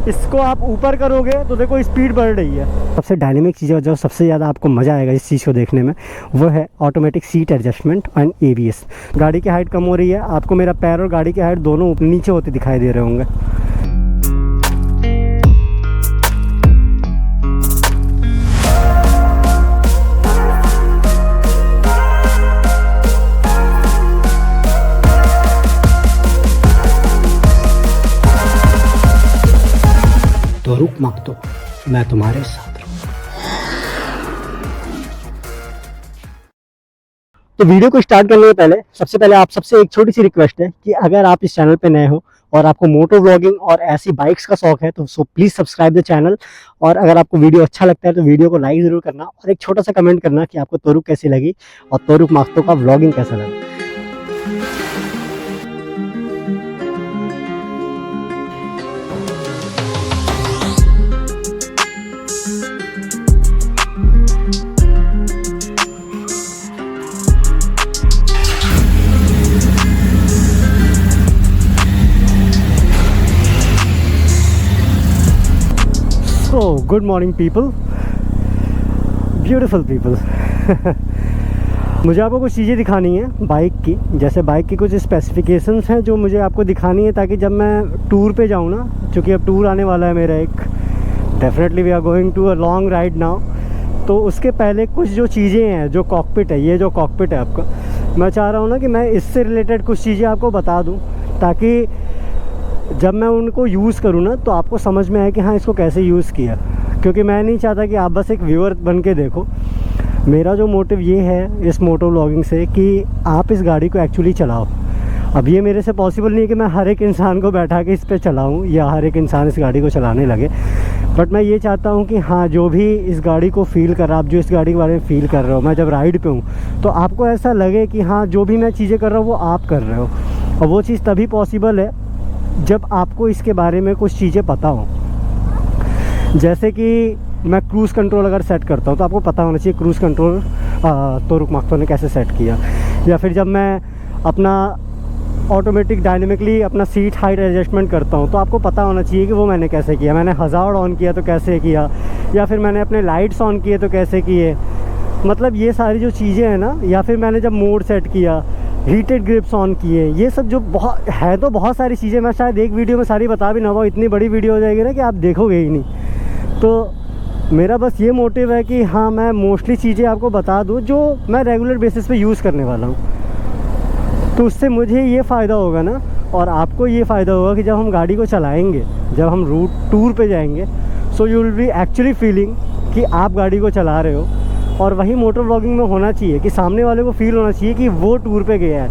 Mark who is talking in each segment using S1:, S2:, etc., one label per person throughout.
S1: इसको आप ऊपर करोगे तो देखो स्पीड बढ़ रही है। सबसे डायनेमिक चीज़ जो सबसे ज़्यादा आपको मज़ा आएगा इस चीज़ को देखने में, वो है automatic seat adjustment and ABS। गाड़ी की हाइट कम हो रही है, आपको मेरा पैर और गाड़ी की हाइट दोनों नीचे होते दिखाई दे रहे होंगे। तो रुक मत दो, मैं तुम्हारे साथ रहूं। तो वीडियो को स्टार्ट करने से पहले सबसे पहले आप सबसे एक छोटी सी रिक्वेस्ट है कि अगर आप इस चैनल पे नए हो और आपको मोटो व्लॉगिंग और ऐसी बाइक्स का शौक है तो प्लीज़ सब्सक्राइब द चैनल। और अगर आपको वीडियो अच्छा लगता है तो वीडियो को लाइक ज़रूर करना और एक छोटा सा कमेंट करना कि आपको तोरुक कैसी लगी और तोरुक माक्तो का व्लॉगिंग कैसा लगा। So, good morning people, beautiful people। मुझे आपको कुछ चीज़ें दिखानी है बाइक की, जैसे बाइक की कुछ स्पेसिफिकेशंस हैं जो मुझे आपको दिखानी है ताकि जब मैं टूर पे जाऊँ ना, क्योंकि अब टूर आने वाला है मेरा एक, definitely we are going to a long ride now. तो उसके पहले कुछ जो चीज़ें हैं, जो कॉकपिट है, ये जो कॉकपिट है आपका, मैं चाह रहा हूँ ना कि मैं इससे रिलेटेड कुछ चीज़ें आपको बता दूँ ताकि जब मैं उनको यूज़ करूँ ना तो आपको समझ में आए कि हाँ इसको कैसे यूज़ किया। क्योंकि मैं नहीं चाहता कि आप बस एक व्यूअर बन के देखो। मेरा जो मोटिव ये है इस मोटो व्लॉगिंग से कि आप इस गाड़ी को एक्चुअली चलाओ। अब ये मेरे से पॉसिबल नहीं है कि मैं हर एक इंसान को बैठा के इस पर चलाऊँ या हर एक इंसान इस गाड़ी को चलाने लगे, बट मैं ये चाहता हूँ कि हाँ जो भी इस गाड़ी को फ़ील कर रहा, आप जो इस गाड़ी के बारे में फ़ील कर रहे हो, मैं जब राइड पे हूँ तो आपको ऐसा लगे कि हाँ जो भी मैं चीज़ें कर रहा हूँ वो आप कर रहे हो। और वो चीज़ तभी पॉसिबल है जब आपको इसके बारे में कुछ चीज़ें पता हो। जैसे कि मैं क्रूज़ कंट्रोल अगर सेट करता हूँ तो आपको पता होना चाहिए क्रूज़ कंट्रोल तोरुक माक्तो ने कैसे सेट किया। या फिर जब मैं अपना ऑटोमेटिक डायनेमिकली अपना सीट हाइट एडजस्टमेंट करता हूँ तो आपको पता होना चाहिए कि वो मैंने कैसे किया। मैंने हज़ार्ड ऑन किया तो कैसे किया, या फिर मैंने अपने लाइट्स ऑन किए तो कैसे किए। मतलब ये सारी जो चीज़ें हैं ना, या फिर मैंने जब मोड सेट किया, हीटेड ग्रिप्स ऑन किए, ये सब जो बहुत है, तो बहुत सारी चीज़ें मैं शायद एक वीडियो में सारी बता भी ना पाऊँ, इतनी बड़ी वीडियो हो जाएगी ना कि आप देखोगे ही नहीं। तो मेरा बस ये मोटिव है कि हाँ मैं मोस्टली चीज़ें आपको बता दूँ जो मैं रेगुलर बेसिस पे यूज़ करने वाला हूँ। तो उससे मुझे ये फ़ायदा होगा ना, और आपको ये फ़ायदा होगा कि जब हम गाड़ी को चलाएँगे, जब हम टूर पे जाएंगे, so you will be actually feeling कि आप गाड़ी को चला रहे हो। और वही मोटर व्लॉगिंग में होना चाहिए कि सामने वाले को फील होना चाहिए कि वो टूर पे गया है।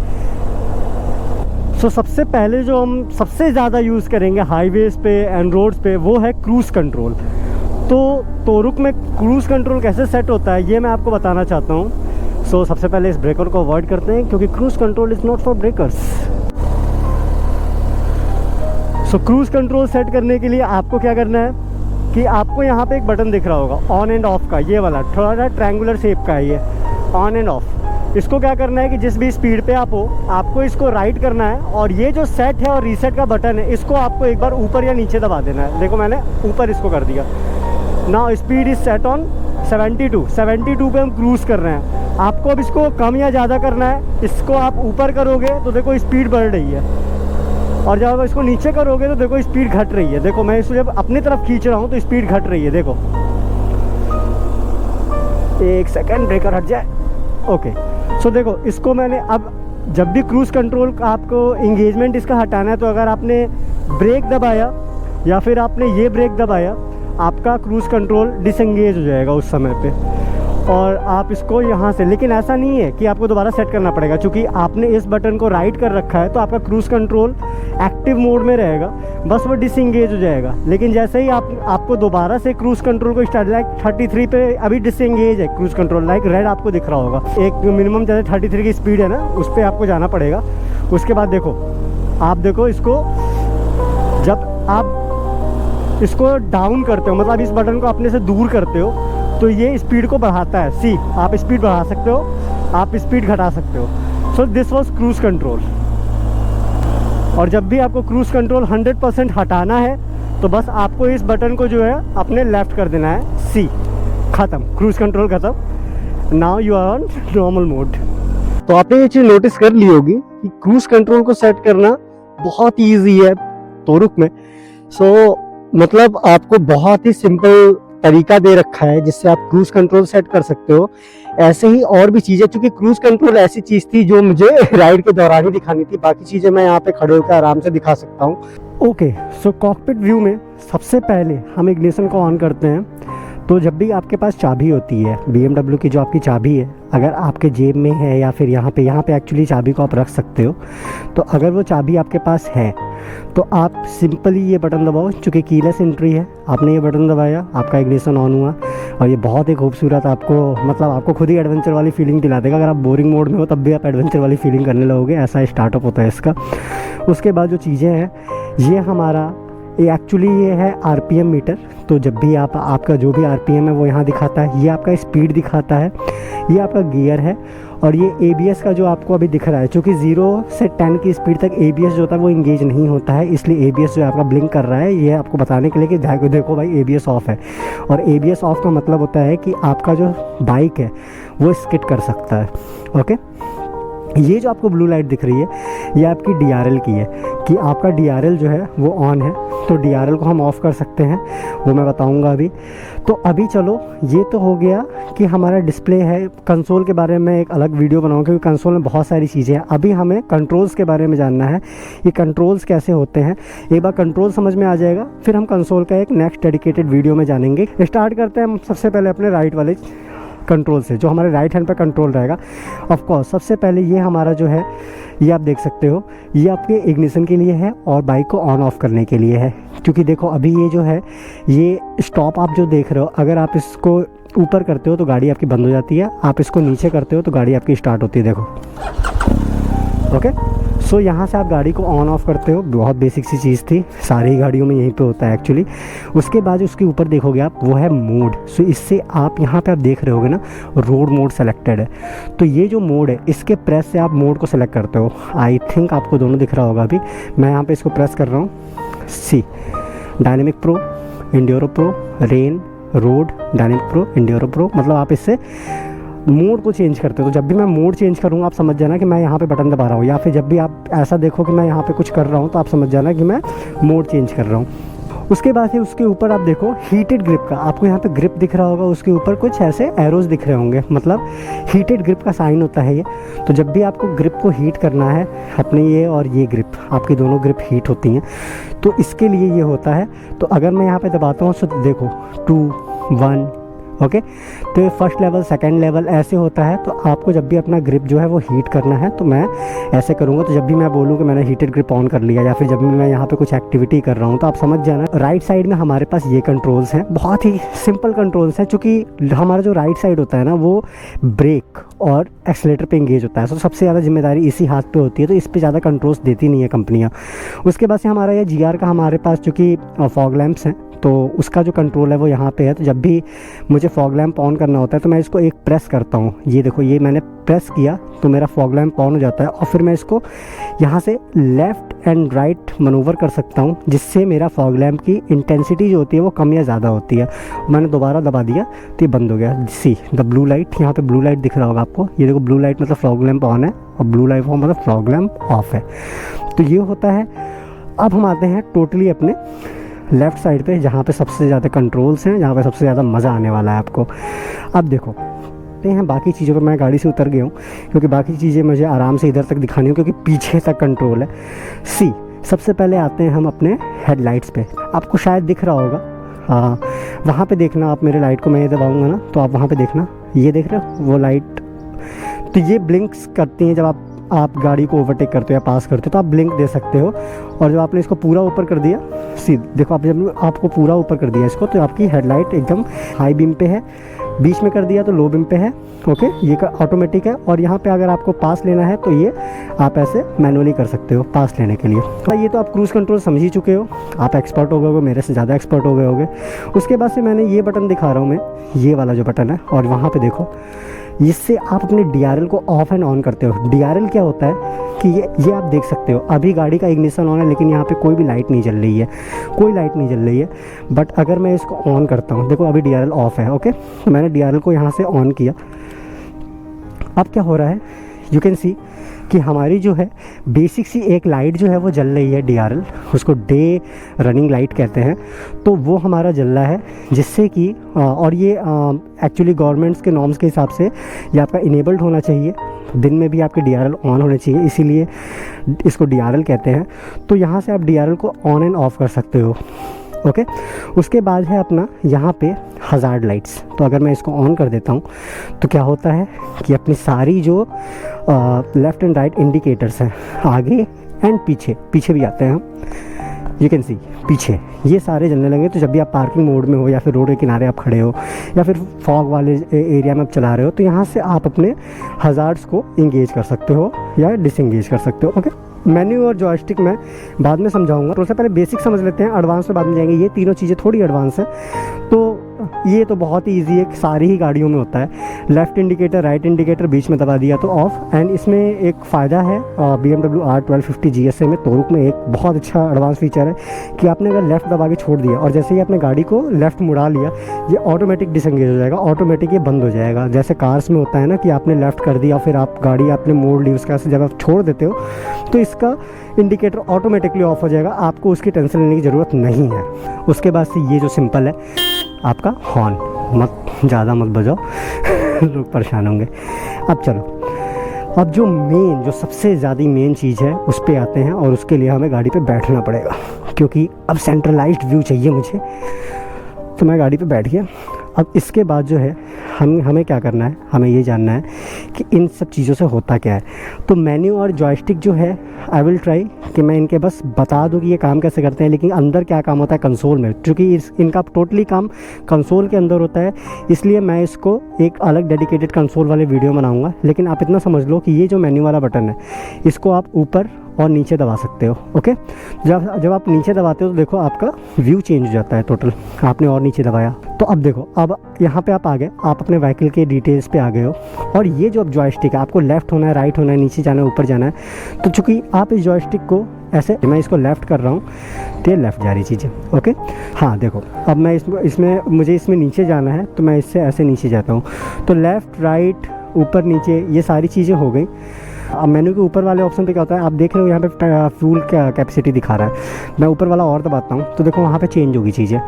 S1: सो सबसे पहले जो हम सबसे ज़्यादा यूज़ करेंगे हाईवेज़ पे एंड रोड्स पे, वो है क्रूज़ कंट्रोल। तो तोरुक में क्रूज़ कंट्रोल कैसे सेट होता है ये मैं आपको बताना चाहता हूँ। सो सबसे पहले इस ब्रेकर को अवॉइड करते हैं क्योंकि cruise control is not for breakers. So cruise control set करने के लिए आपको क्या करना है कि आपको यहाँ पे एक बटन दिख रहा होगा ऑन एंड ऑफ का, ये वाला थोड़ा सा ट्रायंगुलर शेप का है ये ऑन एंड ऑफ। इसको क्या करना है कि जिस भी स्पीड पे आप हो आपको इसको राइट करना है, और ये जो सेट है और रीसेट का बटन है इसको आपको एक बार ऊपर या नीचे दबा देना है। देखो मैंने ऊपर इसको कर दिया। Now speed is set on 72 पे हम क्रूज़ कर रहे हैं। आपको अब इसको कम या ज़्यादा करना है। इसको आप ऊपर करोगे तो देखो स्पीड बढ़ रही है, और जब आप इसको नीचे करोगे तो देखो स्पीड घट रही है। देखो मैं इसको जब अपनी तरफ खींच रहा हूँ तो स्पीड घट रही है। देखो एक सेकंड, ब्रेकर हट जाए। ओके, सो देखो इसको मैंने अब जब भी क्रूज़ कंट्रोल का आपको इंगेजमेंट इसका हटाना है तो अगर आपने ब्रेक दबाया या फिर आपने ये ब्रेक दबाया, आपका क्रूज़ कंट्रोल डिसएंगेज हो जाएगा उस समय पे, और आप इसको यहाँ से, लेकिन ऐसा नहीं है कि आपको दोबारा सेट करना पड़ेगा क्योंकि आपने इस बटन को राइट कर रखा है तो आपका क्रूज़ कंट्रोल एक्टिव मोड में रहेगा, बस वो डिसएंगेज हो जाएगा। लेकिन जैसे ही आपको दोबारा से क्रूज़ कंट्रोल को स्टार्ट, लाइक 33 पे अभी डिसएंगेज है क्रूज़ कंट्रोल, लाइक रेड आपको दिख रहा होगा। एक मिनिमम जैसे 33 की स्पीड है ना, उस पर आपको जाना पड़ेगा। उसके बाद देखो, आप देखो इसको, जब आप इसको डाउन करते हो, मतलब इस बटन को अपने से दूर करते हो तो ये स्पीड को बढ़ाता है। सी, आप स्पीड बढ़ा सकते हो, आप स्पीड घटा सकते हो। So this was cruise control. और जब भी आपको क्रूज़ कंट्रोल 100% हटाना है तो बस आपको इस बटन को जो है अपने लेफ्ट कर देना है, सी, ख़त्म, क्रूज़ कंट्रोल ख़त्म। Now you are on normal mode. तो आपने ये चीज़ नोटिस कर ली होगी कि क्रूज़ कंट्रोल को सेट करना बहुत ईजी है तोरुक में। मतलब आपको बहुत ही सिंपल तरीका दे रखा है जिससे आप क्रूज़ कंट्रोल सेट कर सकते हो। ऐसे ही और भी चीज़ें, क्योंकि क्रूज़ कंट्रोल ऐसी चीज़ थी जो मुझे राइड के दौरान ही दिखानी थी, बाकी चीज़ें मैं यहाँ पे खड़े होकर आराम से दिखा सकता हूँ। ओके, सो कॉकपिट व्यू में सबसे पहले हम इग्निशन को ऑन करते हैं। तो जब भी आपके पास चाबी होती है, BMW की जो आपकी चाबी है, अगर आपके जेब में है या फिर यहाँ पे एक्चुअली चाबी को आप रख सकते हो। तो अगर वो चाबी आपके पास है तो आप सिंपली ये बटन दबाओ, चूँकि कीलेस एंट्री है, आपने ये बटन दबाया, आपका इग्निशन ऑन हुआ और ये बहुत ही खूबसूरत आपको खुद ही एडवेंचर वाली फीलिंग दिला देगा। अगर आप बोरिंग मोड में हो तब भी आप एडवेंचर वाली फीलिंग करने लगोगे, ऐसा स्टार्टअप होता है इसका। उसके बाद जो चीज़ें हैं, ये एक्चुअली ये है RPM मीटर। तो जब भी आपका जो भी RPM है वो यहाँ दिखाता है, ये आपका स्पीड दिखाता है, ये आपका गियर है और ये ABS का जो आपको अभी दिख रहा है, क्योंकि 0 से 10 की स्पीड तक ABS जो होता है वो इंगेज नहीं होता है, इसलिए ABS जो है आपका ब्लिंक कर रहा है। ये आपको बताने के लिए कि देखो भाई ABS ऑफ है। और ABS ऑफ का मतलब होता है कि आपका जो बाइक है वो स्किड कर सकता है। ओके, ये जो आपको ब्लू लाइट दिख रही है ये आपकी DRL की है कि आपका DRL जो है वो ऑन है। तो DRL को हम ऑफ़ कर सकते हैं, वो मैं बताऊंगा अभी। तो अभी चलो, ये तो हो गया कि हमारा डिस्प्ले है। कंसोल के बारे में एक अलग वीडियो बनाऊंगा क्योंकि कंसोल में बहुत सारी चीज़ें हैं। अभी हमें कंट्रोल्स के बारे में जानना है, ये कंट्रोल्स कैसे होते हैं। एक बार कंट्रोल समझ में आ जाएगा फिर हम कंसोल का एक नेक्स्ट डेडिकेटेड वीडियो में जानेंगे। स्टार्ट करते हैं हम सबसे पहले अपने राइट वाले कंट्रोल से, जो हमारे राइट हैंड पर कंट्रोल रहेगा। ऑफ कोर्स सबसे पहले ये हमारा जो है, ये आप देख सकते हो, ये आपके इग्निशन के लिए है और बाइक को ऑन ऑफ करने के लिए है। क्योंकि देखो अभी ये जो है, ये स्टॉप आप जो देख रहे हो, अगर आप इसको ऊपर करते हो तो गाड़ी आपकी बंद हो जाती है, आप इसको नीचे करते हो तो गाड़ी आपकी स्टार्ट होती है। देखो, ओके। सो यहाँ से आप गाड़ी को ऑन ऑफ करते हो, बहुत बेसिक सी चीज़ थी, सारी गाड़ियों में यहीं पे होता है एक्चुअली। उसके बाद उसके ऊपर देखोगे आप, वो है मोड। सो इससे आप यहाँ पे आप देख रहे होगे ना, रोड मोड सेलेक्टेड है। तो ये जो मोड है, इसके प्रेस से आप मोड को सेलेक्ट करते हो। आई थिंक आपको दोनों दिख रहा होगा। अभी मैं यहाँ पे इसको प्रेस कर रहा हूँ, see, dynamic pro, enduro pro, rain, road, dynamic pro, enduro pro. मतलब आप इससे मोड को चेंज करते हो। तो जब भी मैं मोड चेंज करूँगा आप समझ जाना कि मैं यहाँ पे बटन दबा रहा हूँ, या फिर जब भी आप ऐसा देखो कि मैं यहाँ पे कुछ कर रहा हूँ तो आप समझ जाना कि मैं मोड चेंज कर रहा हूँ। उसके बाद फिर उसके ऊपर आप देखो हीटेड ग्रिप का, आपको यहाँ पे ग्रिप दिख रहा होगा, उसके ऊपर कुछ ऐसे एरोज दिख रहे होंगे, मतलब हीटेड ग्रिप का साइन होता है ये। तो जब भी आपको ग्रिप को हीट करना है, अपने ये और ये ग्रिप, आपकी दोनों ग्रिप हीट होती हैं, तो इसके लिए ये होता है। तो अगर मैं यहाँ पे दबाता हूँ तो देखो 2, 1, ओके। तो ये फर्स्ट लेवल, सेकंड लेवल ऐसे होता है। तो आपको जब भी अपना ग्रिप जो है वो हीट करना है तो मैं ऐसे करूँगा। तो जब भी मैं बोलूँ कि मैंने हीटेड ग्रिप ऑन कर लिया, या फिर जब भी मैं यहाँ पे कुछ एक्टिविटी कर रहा हूँ, तो आप समझ जाना। राइट साइड में हमारे पास ये कंट्रोल्स हैं, बहुत ही सिंपल कंट्रोल्स हैं, क्योंकि हमारा जो राइट साइड होता है ना वो ब्रेक और एक्सीलेटर पे इंगेज होता है। तो सबसे ज़्यादा जिम्मेदारी इसी हाथ पे होती है, तो इस पे ज़्यादा कंट्रोल्स देती नहीं है कंपनियाँ। उसके बाद से हमारा ये GR का हमारे पास चूँकि फॉग लैंप्स हैं, तो उसका जो कंट्रोल है वो यहाँ पे है। तो जब भी मुझे फॉग लैंप ऑन करना होता है तो मैं इसको एक प्रेस करता हूँ, ये देखो, ये मैंने प्रेस किया तो मेरा फॉग लैंप ऑन हो जाता है। और फिर मैं इसको यहाँ से लेफ़्ट एंड राइट मनूवर कर सकता हूँ, जिससे मेरा फॉग लैंप की इंटेंसिटी जो होती है वो कम या ज़्यादा होती है। मैंने दोबारा दबा दिया तो ये बंद हो गया। सी द ब्लू लाइट, यहाँ पे ब्लू लाइट दिख रहा होगा आपको, ये देखो ब्लू लाइट मतलब फॉग लैंप ऑन है और ब्लू लाइट मतलब फॉग लैंप ऑफ है। तो ये होता है। अब हम आते हैं टोटली अपने लेफ़्ट साइड पे, जहाँ पे सबसे ज़्यादा कंट्रोल्स हैं, जहाँ पे सबसे ज़्यादा मज़ा आने वाला है आपको। अब देखो हैं, बाकी चीज़ों पर मैं गाड़ी से उतर गया हूँ क्योंकि बाकी चीज़ें मुझे आराम से इधर तक दिखानी हो, क्योंकि पीछे तक कंट्रोल है। सी, सबसे पहले आते हैं हम अपने हेडलाइट्स पे। आपको शायद दिख रहा होगा, हाँ, वहाँ पे देखना आप, मेरे लाइट को मैं ये दबाऊँगा ना तो आप वहाँ पे देखना, ये देख रहे हो वो लाइट, तो ये ब्लिंक्स करती हैं। जब आप गाड़ी को ओवरटेक करते हो या पास करते हो तो आप ब्लिंक दे सकते हो। और जब आपने इसको पूरा ऊपर कर दिया, सी देखो, आप जब आपको पूरा ऊपर कर दिया इसको, तो आपकी हेडलाइट एकदम हाई बीम पे है, बीच में कर दिया तो लो बीम पे है। ओके, ये ऑटोमेटिक है। और यहाँ पे अगर आपको पास लेना है तो ये आप ऐसे मैनुअली कर सकते हो पास लेने के लिए। तो ये तो आप क्रूज़ कंट्रोल समझ ही चुके हो, आप एक्सपर्ट हो गए होगे, मेरे से ज़्यादा एक्सपर्ट हो गए होगे। उसके बाद से मैंने ये बटन दिखा रहा हूँ मैं, ये वाला जो बटन है, और वहाँ पर देखो, इससे आप अपने DRL को ऑफ एंड ऑन करते हो। DRL क्या क्या होता है कि ये आप देख सकते हो, अभी गाड़ी का इग्निशन ऑन है लेकिन यहाँ पे कोई भी लाइट नहीं जल रही है, कोई लाइट नहीं जल रही है। बट अगर मैं इसको ऑन करता हूँ, देखो अभी DRL ऑफ है, ओके, तो मैंने DRL को यहाँ से ऑन किया। अब क्या हो रहा है, यू कैन सी कि हमारी जो है बेसिक सी एक लाइट जो है वो जल रही है, DRL, उसको डे रनिंग लाइट कहते हैं, तो वो हमारा जल रहा है, जिससे कि और ये एक्चुअली गवर्नमेंट्स के नॉर्म्स के हिसाब से ये आपका इनेबल्ड होना चाहिए, दिन में भी आपके DRL ऑन होने चाहिए, इसीलिए इसको DRL कहते हैं। तो यहाँ से आप DRL को ऑन एंड ऑफ कर सकते हो, ओके। उसके बाद है अपना यहाँ पे हज़ार्ड लाइट्स। तो अगर मैं इसको ऑन कर देता हूँ तो क्या होता है कि अपनी सारी जो लेफ़्ट एंड राइट इंडिकेटर्स हैं, आगे एंड पीछे भी आते हैं हम, यू कैन सी पीछे ये सारे जलने लगे। तो जब भी आप पार्किंग मोड में हो या फिर रोड के किनारे आप खड़े हो या फिर फॉग वाले एरिया में आप चला रहे हो, तो यहाँ से आप अपने हज़ार्ड्स को इंगेज कर सकते हो या डिसंगेज कर सकते हो, ओके। मेन्यू और जॉयस्टिक मैं बाद में समझाऊंगा, तो उससे पहले बेसिक समझ लेते हैं, एडवांस में बाद में जाएंगे। ये तीनों चीज़ें थोड़ी एडवांस है, तो ये तो बहुत ही ईजी है, सारी ही गाड़ियों में होता है। लेफ़्ट इंडिकेटर, राइट इंडिकेटर बीच में दबा दिया तो ऑफ। एंड इसमें एक फ़ायदा है BMW R1250 GSA में, तोरुक में एक बहुत अच्छा एडवांस फीचर है कि आपने अगर लेफ़्ट दबा के छोड़ दिया और जैसे ही आपने गाड़ी को लेफ़्ट मुड़ा लिया, ये ऑटोमेटिक डिसंगेज हो जाएगा, ऑटोमेटिक ये बंद हो जाएगा। जैसे कार्स में होता है ना कि आपने लेफ़्ट कर दिया फिर आप गाड़ी आपने मोड़ ली, उसका जब आप छोड़ देते हो तो इसका इंडिकेटर ऑटोमेटिकली ऑफ हो जाएगा, आपको उसकी टेंशन लेने की ज़रूरत नहीं है। उसके बाद से ये जो सिंपल है आपका हॉर्न, मत ज़्यादा मत बजाओ लोग परेशान होंगे। अब चलो, अब जो सबसे ज़्यादा मेन चीज़ है उस पर आते हैं, और उसके लिए हमें गाड़ी पे बैठना पड़ेगा, क्योंकि अब सेंट्रलाइज्ड व्यू चाहिए मुझे। तो मैं गाड़ी पे बैठ गया। अब इसके बाद जो है हमें क्या करना है, हमें ये जानना है कि इन सब चीज़ों से होता क्या है। तो मेन्यू और जॉयस्टिक जो है, आई विल ट्राई कि मैं इनके बस बता दूँ कि ये काम कैसे करते हैं, लेकिन अंदर क्या काम होता है कंसोल में, क्योंकि इनका टोटली काम कंसोल के अंदर होता है, इसलिए मैं इसको एक अलग डेडिकेटेड कंसोल वाले वीडियो बनाऊँगा। लेकिन आप इतना समझ लो कि ये जो मेन्यू वाला बटन है, इसको आप ऊपर और नीचे दबा सकते हो, ओके। जब आप नीचे दबाते हो तो देखो आपका व्यू चेंज हो जाता है टोटल, आपने और नीचे दबाया तो अब देखो, अब यहाँ पे आप आ गए, आप अपने व्हीकल के डिटेल्स पे आ गए हो। और ये जो अब जॉयस्टिक है, आपको लेफ़्ट होना है, राइट होना है, नीचे जाना है, ऊपर जाना है, तो चूँकि आप इस जॉयस्टिक को ऐसे, मैं इसको लेफ़्ट कर रहा हूँ तो ये लेफ़्ट जा रही चीज़ें, ओके। हाँ देखो, अब मैं मुझे इसमें नीचे जाना है तो मैं इससे ऐसे नीचे जाता हूँ, तो लेफ़्ट राइट ऊपर नीचे ये सारी चीज़ें हो गई। अब मेन्यू के ऊपर वाले ऑप्शन पे क्या होता है, आप देख रहे हो यहाँ पे फ्यूल का कैपेसिटी दिखा रहा है, मैं ऊपर वाला और दबाता हूँ तो देखो वहाँ पे चेंज होगी चीज़ें।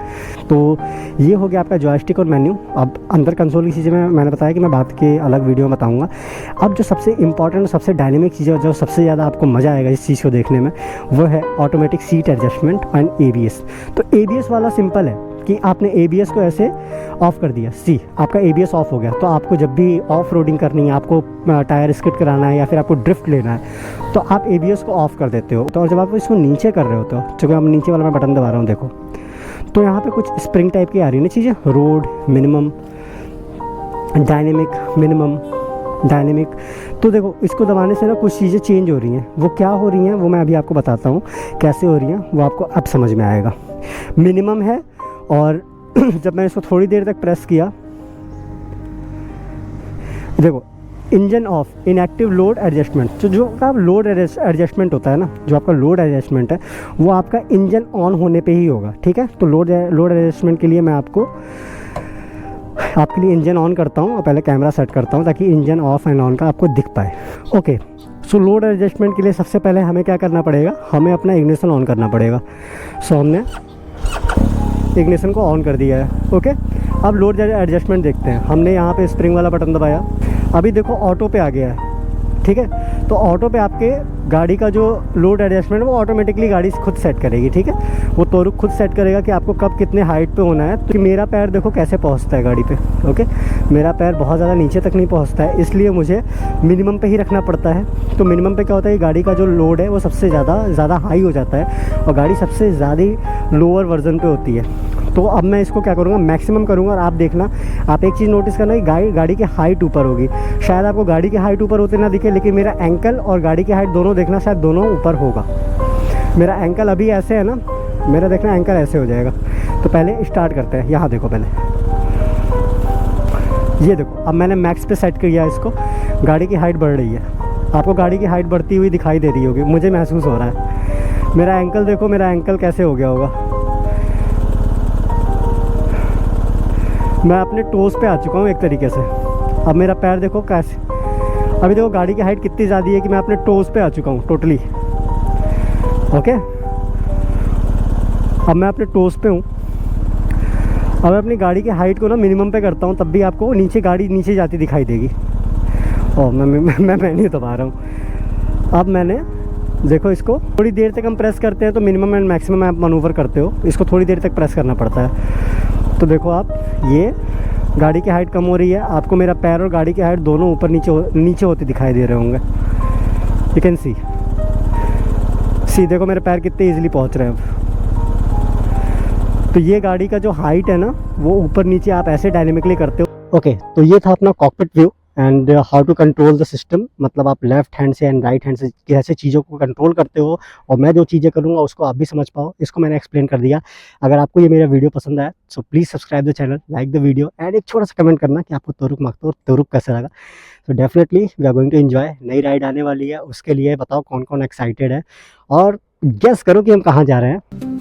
S1: तो ये हो गया आपका जॉयस्टिक और मेन्यू। अब अंदर कंसोल की चीज़ें मैंने बताया कि मैं बात के अलग वीडियो में बताऊँगा। अब जो सबसे इंपॉर्टेंट, सबसे डायनेमिक चीज़ है, जो सबसे ज़्यादा आपको मज़ा आएगा इस चीज़ को देखने में, वो है automatic seat adjustment and ABS। तो ABS वाला सिंपल है कि आपने ABS को ऐसे ऑफ़ कर दिया, आपका ABS ऑफ हो गया। तो आपको जब भी ऑफ रोडिंग करनी है, आपको टायर स्किड कराना है या फिर आपको ड्रिफ्ट लेना है, तो आप ABS को ऑफ़ कर देते हो। तो और जब आप इसको नीचे कर रहे होते हो, चूँकि हम नीचे वाला मैं बटन दबा रहा हूँ देखो, तो यहाँ पे कुछ स्प्रिंग टाइप की आ रही है ना चीज़ें, road minimum, dynamic minimum, dynamic. तो देखो इसको दबाने से ना कुछ चीज़ें चेंज हो रही हैं, वो क्या हो रही हैं वो मैं अभी आपको बताता हूँ कैसे हो रही हैं, वो आपको अब समझ में आएगा। मिनिमम है, और जब मैं इसको थोड़ी देर तक प्रेस किया, देखो engine of, inactive load adjustment. तो जो आपका लोड एडजस्टमेंट होता है ना, जो आपका लोड एडजस्टमेंट है वो आपका इंजन ऑन होने पे ही होगा, ठीक है। तो लोड एडजस्टमेंट के लिए मैं आपके लिए इंजन ऑन करता हूँ और पहले कैमरा सेट करता हूँ ताकि इंजन ऑफ एंड ऑन का आपको दिख पाए, ओके। सो लोड एडजस्टमेंट के लिए सबसे पहले हमें क्या करना पड़ेगा, हमें अपना इग्निशन ऑन करना पड़ेगा। सो हमने इग्निशन को ऑन कर दिया है, ओके। अब लोड एडजस्टमेंट देखते हैं। हमने यहाँ पे स्प्रिंग वाला बटन दबाया, अभी देखो ऑटो पे आ गया है, ठीक है। तो ऑटो पे आपके गाड़ी का जो लोड एडजस्टमेंट वो ऑटोमेटिकली गाड़ी खुद सेट करेगी, ठीक है। वो तोरुक खुद सेट करेगा कि आपको कब कितने हाइट पे होना है। तो मेरा पैर देखो कैसे पहुंचता है गाड़ी पे, ओके। मेरा पैर बहुत ज़्यादा नीचे तक नहीं पहुंचता है, इसलिए मुझे मिनिमम पे ही रखना पड़ता है। तो मिनिमम पे क्या होता है, गाड़ी का जो लोड है वो सबसे ज़्यादा हाई हो जाता है और गाड़ी सबसे ज़्यादा लोअर वर्जन पे होती है। तो अब मैं इसको क्या करूँगा, मैक्सिमम करूँगा। और आप देखना, आप एक चीज़ नोटिस करना कि गाड़ी की हाइट ऊपर होगी। शायद आपको गाड़ी की हाइट ऊपर होते ना दिखे, लेकिन मेरा एंकल और गाड़ी की हाइट दोनों देखना, शायद दोनों ऊपर होगा। मेरा एंकल अभी ऐसे है ना, मेरा देखना एंकल ऐसे हो जाएगा। तो पहले स्टार्ट करते हैं, यहाँ देखो पहले, ये देखो अब मैंने मैक्स पे सेट किया इसको, गाड़ी की हाइट बढ़ रही है, आपको गाड़ी की हाइट बढ़ती हुई दिखाई दे रही होगी, मुझे महसूस हो रहा है। मेरा एंकल देखो, मेरा एंकल कैसे हो गया होगा। मैं अपने टोस पे आ चुका हूँ एक तरीके से। अब मेरा पैर देखो कैसे, अभी देखो गाड़ी की हाइट कितनी ज़्यादा है कि मैं अपने टोस पे आ चुका हूँ टोटली। ओके, अब मैं अपने टोस पे हूँ। अब मैं अपनी गाड़ी की हाइट को ना मिनिमम पे करता हूँ, तब भी आपको नीचे गाड़ी नीचे जाती दिखाई देगी। और मैं नहीं दबा रहा हूँ। अब मैंने देखो, इसको थोड़ी देर तक हम प्रेस करते हैं तो मिनिमम एंड मैक्सिमम आप मनूवर करते हो, इसको थोड़ी देर तक प्रेस करना पड़ता है। तो देखो आप, ये गाड़ी की हाइट कम हो रही है, आपको मेरा पैर और गाड़ी की हाइट दोनों ऊपर नीचे होते दिखाई दे रहे होंगे। यू कैन सी देखो मेरे पैर कितने ईजिली पहुंच रहे हैं अब। तो ये गाड़ी का जो हाइट है ना, वो ऊपर नीचे आप ऐसे डायनेमिकली करते हो। ओके, तो ये था अपना cockpit view and how to control the system, मतलब आप लेफ्ट हैंड से एंड राइट हैंड से कैसे चीज़ों को कंट्रोल करते हो, और मैं जो चीज़ें करूँगा उसको आप भी समझ पाओ, इसको मैंने एक्सप्लेन कर दिया। अगर आपको ये मेरा वीडियो पसंद आया so please subscribe the channel, like the video and एक छोटा सा कमेंट करना कि आपको तोरुक मागतो और तोरुक कैसा लगा। तो definitely we are going to enjoy. नई राइड आने वाली है, उसके लिए बताओ कौन कौन एक्साइटेड है और गेस करो कि हम कहाँ जा रहे हैं।